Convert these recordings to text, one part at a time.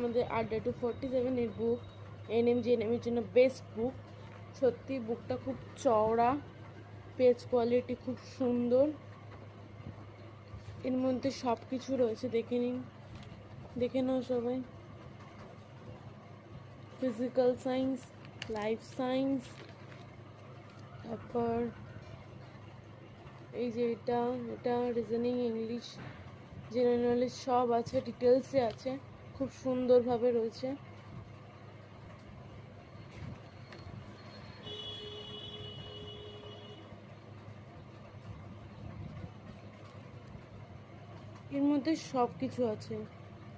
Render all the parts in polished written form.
আমাদের আড্ডা 247 এর বুক NMGNM এর জন্য বেস্ট বুক। সত্যি বুকটা খুব চওড়া, পেজ কোয়ালিটি খুব সুন্দর, এর মধ্যে সব কিছু রয়েছে। দেখে নাও সবাই। ফিজিক্যাল সায়েন্স, লাইফ সায়েন্স, তারপর এই যে এটা রিজনিং, ইংলিশ, জেনারেল নলেজ সব আছে, ডিটেলসে আছে, খুব সুন্দরভাবে রয়েছে। এর মধ্যে সব কিছু আছে,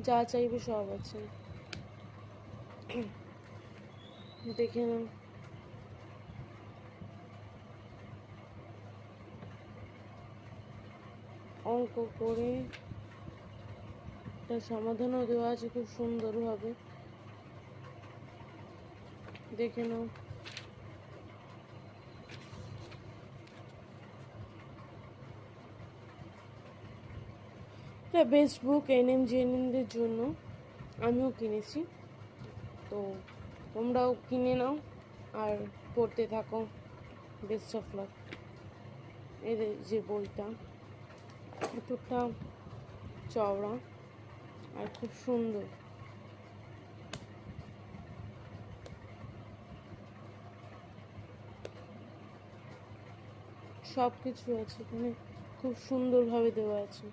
যা চাইবে সব আছে। দেখে নাও। অঙ্ক করে তার সমাধানও দেওয়া আছে খুব সুন্দরভাবে। দেখে নাও। এটা বেস্ট বুক NMGNMদের জন্য, আমিও কিনেছি, তো তোমরাও কিনে নাও আর পড়তে থাকো। Best of luck. এর যে বইটা এতটা চওড়া আর খুব সুন্দর, সব কিছু আছে এখানে, খুব সুন্দরভাবে দেওয়া আছে।